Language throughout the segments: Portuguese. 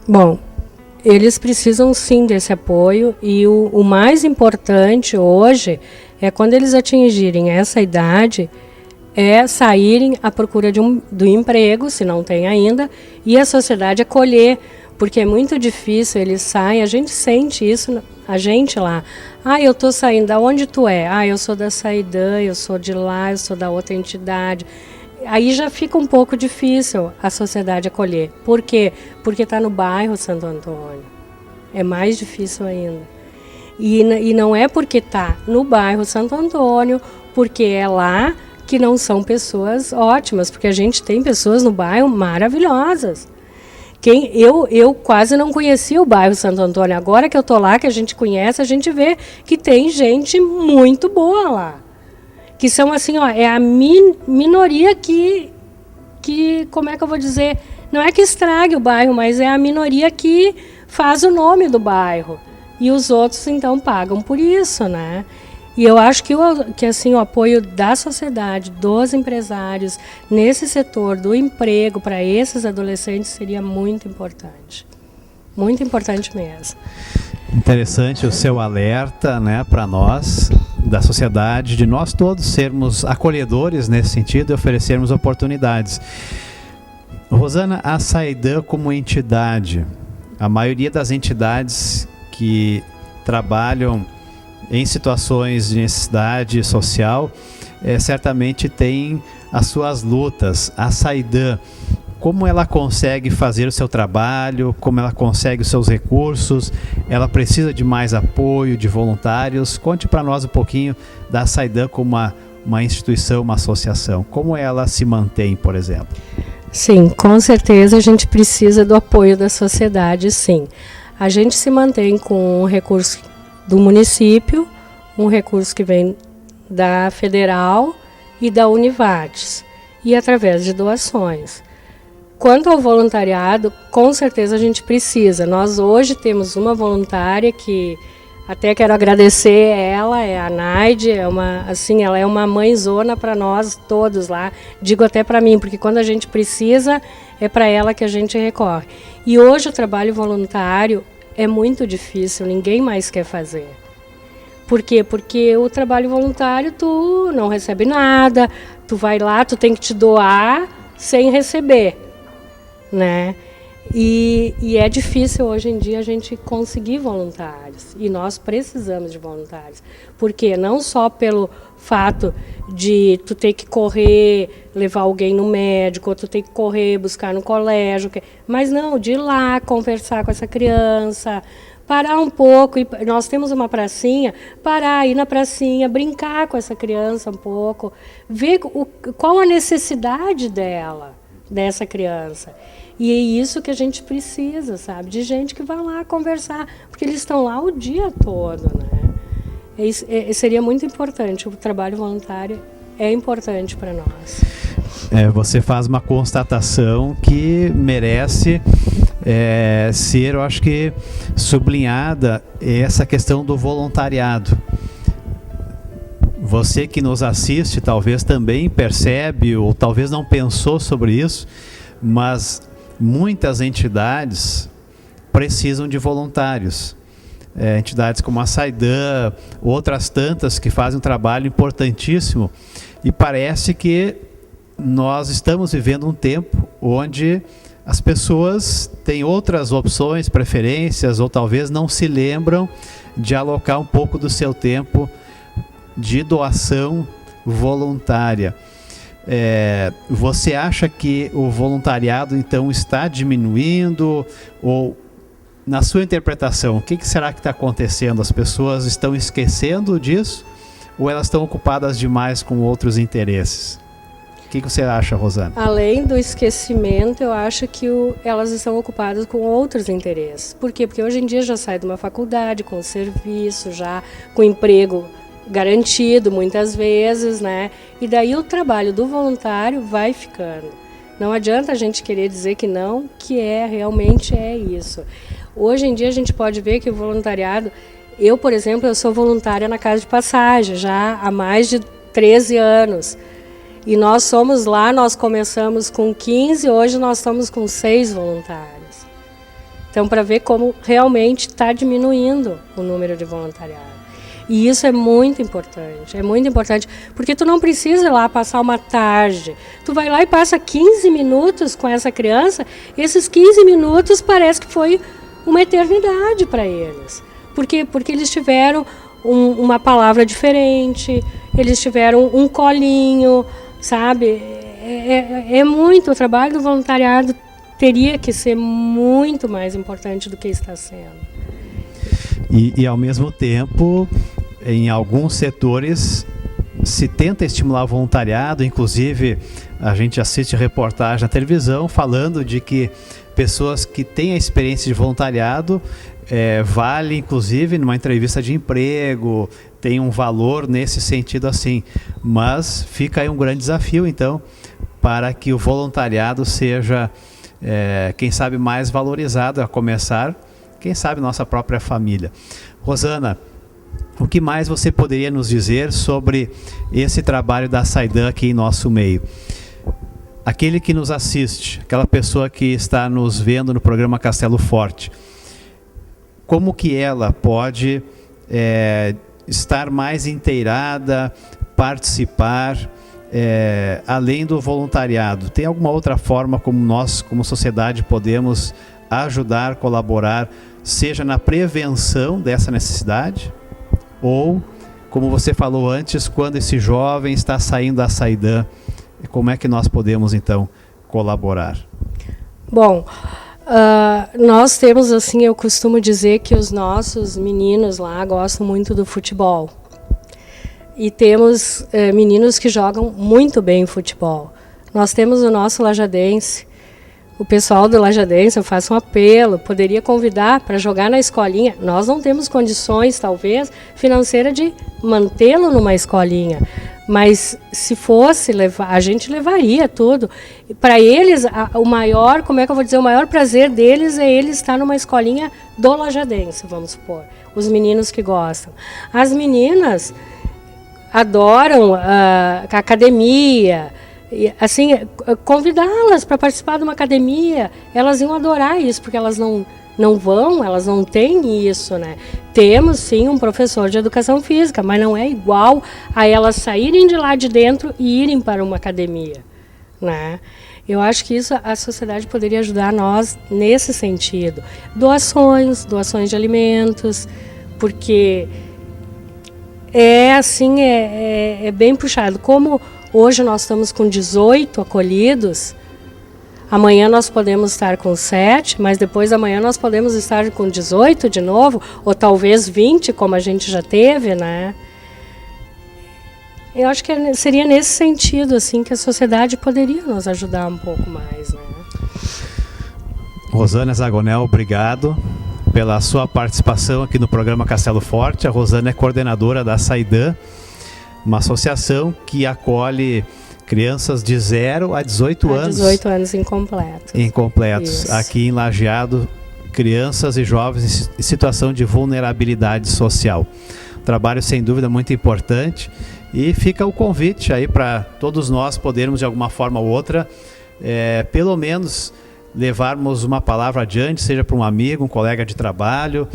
Bom, eles precisam sim desse apoio e o mais importante hoje é quando eles atingirem essa idade, é saírem à procura do emprego, se não tem ainda, e a sociedade acolher, porque é muito difícil, eles saem, a gente sente isso, a gente lá. Ah, eu estou saindo, da onde tu é? Ah, eu sou da Saidã, eu sou de lá, eu sou da outra entidade. Aí já fica um pouco difícil a sociedade acolher. Por quê? Porque está no bairro Santo Antônio. É mais difícil ainda. E não é porque está no bairro Santo Antônio, porque é lá que não são pessoas ótimas, porque a gente tem pessoas no bairro maravilhosas. Eu quase não conhecia o bairro Santo Antônio. Agora que eu estou lá, que a gente conhece, a gente vê que tem gente muito boa lá. Que são assim, ó, é a minoria que, como é que eu vou dizer, não é que estrague o bairro, mas é a minoria que faz o nome do bairro. E os outros, então, pagam por isso, né? E eu acho que assim, o apoio da sociedade, dos empresários, nesse setor do emprego para esses adolescentes seria muito importante. Muito importante mesmo. Interessante o seu alerta, né, para nós, da sociedade, de nós todos sermos acolhedores nesse sentido e oferecermos oportunidades. Rosana, a Saidã como entidade, a maioria das entidades que trabalham em situações de necessidade social, certamente tem as suas lutas. A Saidã, como ela consegue fazer o seu trabalho, como ela consegue os seus recursos, ela precisa de mais apoio, de voluntários. Conte para nós um pouquinho da Saidã como uma instituição, uma associação. Como ela se mantém, por exemplo? Sim, com certeza a gente precisa do apoio da sociedade, sim. A gente se mantém com um recurso do município, um recurso que vem da Federal e da Univates, e através de doações. Quanto ao voluntariado, com certeza a gente precisa. Nós hoje temos uma voluntária que até quero agradecer ela, é a Naide, ela é uma mãezona para nós todos lá, digo até para mim, porque quando a gente precisa, é para ela que a gente recorre. E hoje o trabalho voluntário é muito difícil, ninguém mais quer fazer. Por quê? Porque o trabalho voluntário tu não recebe nada, tu vai lá, tu tem que te doar sem receber, né? E é difícil hoje em dia a gente conseguir voluntários, e nós precisamos de voluntários. Por quê? Não só pelo fato de tu ter que correr, levar alguém no médico, ou tu ter que correr, buscar no colégio, mas não, de ir lá, conversar com essa criança, parar um pouco, e nós temos uma pracinha, parar, ir na pracinha, brincar com essa criança um pouco, ver qual a necessidade dessa criança. E é isso que a gente precisa, sabe? De gente que vai lá conversar, porque eles estão lá o dia todo, né? Seria muito importante, o trabalho voluntário é importante para nós. Você faz uma constatação que merece ser, eu acho que, sublinhada, essa questão do voluntariado. Você que nos assiste talvez também percebe, ou talvez não pensou sobre isso, mas muitas entidades precisam de voluntários. Entidades como a Saidã, outras tantas que fazem um trabalho importantíssimo, e parece que nós estamos vivendo um tempo onde as pessoas têm outras opções, preferências, ou talvez não se lembram de alocar um pouco do seu tempo de doação voluntária. Você acha que o voluntariado então está diminuindo, ou na sua interpretação, o que será que está acontecendo? As pessoas estão esquecendo disso, ou elas estão ocupadas demais com outros interesses? O que você acha, Rosana? Além do esquecimento, eu acho que elas estão ocupadas com outros interesses. Por quê? Porque hoje em dia já sai de uma faculdade com serviço, já com emprego garantido muitas vezes, né? E daí o trabalho do voluntário vai ficando. Não adianta a gente querer dizer que não, que realmente é isso. Hoje em dia a gente pode ver que o voluntariado, eu, por exemplo, eu sou voluntária na Casa de Passagem já há mais de 13 anos. E nós somos lá, nós começamos com 15, hoje nós estamos com 6 voluntários. Então, para ver como realmente está diminuindo o número de voluntariado. E isso é muito importante, porque tu não precisa ir lá passar uma tarde. Tu vai lá e passa 15 minutos com essa criança, esses 15 minutos parece que foi uma eternidade para eles. Porque eles tiveram uma palavra diferente, eles tiveram um colinho, sabe? O trabalho do voluntariado teria que ser muito mais importante do que está sendo. E ao mesmo tempo, em alguns setores, se tenta estimular o voluntariado, inclusive a gente assiste reportagem na televisão falando de que pessoas que têm a experiência de voluntariado vale, inclusive, numa entrevista de emprego, tem um valor nesse sentido assim. Mas fica aí um grande desafio, então, para que o voluntariado seja, quem sabe, mais valorizado, a começar, quem sabe, nossa própria família. Rosana, o que mais você poderia nos dizer sobre esse trabalho da Saidan aqui em nosso meio? Aquele que nos assiste, aquela pessoa que está nos vendo no programa Castelo Forte, como que ela pode estar mais inteirada, participar, além do voluntariado? Tem alguma outra forma como nós, como sociedade, podemos ajudar, colaborar, seja na prevenção dessa necessidade, ou, como você falou antes, quando esse jovem está saindo da Saidan, como é que nós podemos, então, colaborar? Bom, nós temos, assim, eu costumo dizer que os nossos meninos lá gostam muito do futebol. E temos meninos que jogam muito bem futebol. Nós temos o nosso Lajadense. O pessoal do Lajadense, eu faço um apelo, poderia convidar para jogar na escolinha. Nós não temos condições, talvez, financeiras de mantê-lo numa escolinha. Mas se fosse levar, a gente levaria tudo. Para eles, o maior, como é que eu vou dizer, o maior prazer deles é ele estar numa escolinha do Lajadense, vamos supor. Os meninos que gostam. As meninas adoram a academia. Assim, convidá-las para participar de uma academia, elas iam adorar isso, porque elas não vão, elas não têm isso, né? Temos, sim, um professor de educação física, mas não é igual a elas saírem de lá de dentro e irem para uma academia, né? Eu acho que isso a sociedade poderia ajudar nós nesse sentido. Doações de alimentos, porque é bem puxado. Como hoje nós estamos com 18 acolhidos, amanhã nós podemos estar com 7, mas depois amanhã nós podemos estar com 18 de novo, ou talvez 20, como a gente já teve, né? Eu acho que seria nesse sentido, assim, que a sociedade poderia nos ajudar um pouco mais, né? Rosana Zagonel, obrigado pela sua participação aqui no programa Castelo Forte. A Rosana é coordenadora da Saidan, uma associação que acolhe crianças de 0 a 18 anos. 18 anos incompletos. Incompletos. Isso. Aqui em Lajeado, crianças e jovens em situação de vulnerabilidade social. Trabalho, sem dúvida, muito importante. E fica o convite aí para todos nós podermos, de alguma forma ou outra, pelo menos levarmos uma palavra adiante, seja para um amigo, um colega de trabalho,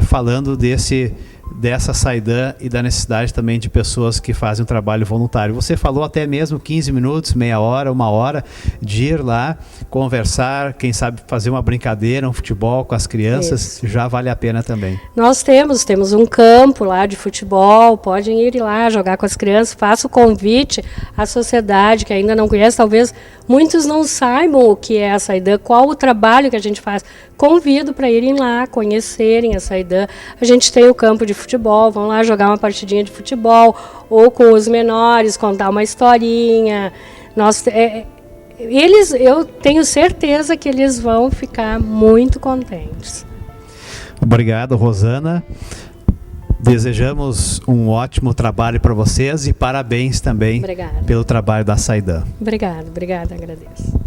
falando dessa Saidan e da necessidade também de pessoas que fazem um trabalho voluntário. Você falou até mesmo 15 minutos, meia hora, 1 hora, de ir lá, conversar, quem sabe fazer uma brincadeira, um futebol com as crianças. Isso. Já vale a pena também. Nós temos um campo lá de futebol, podem ir lá jogar com as crianças. Faço o convite à sociedade que ainda não conhece, talvez muitos não saibam o que é a Saidan, qual o trabalho que a gente faz. Convido para irem lá, conhecerem a Saidan. A gente tem o campo de futebol, vão lá jogar uma partidinha de futebol, ou com os menores, contar uma historinha. Eu tenho certeza que eles vão ficar muito contentes. Obrigado, Rosana. Desejamos um ótimo trabalho para vocês e parabéns também. Obrigada. Pelo trabalho da Saidan. Obrigada, agradeço.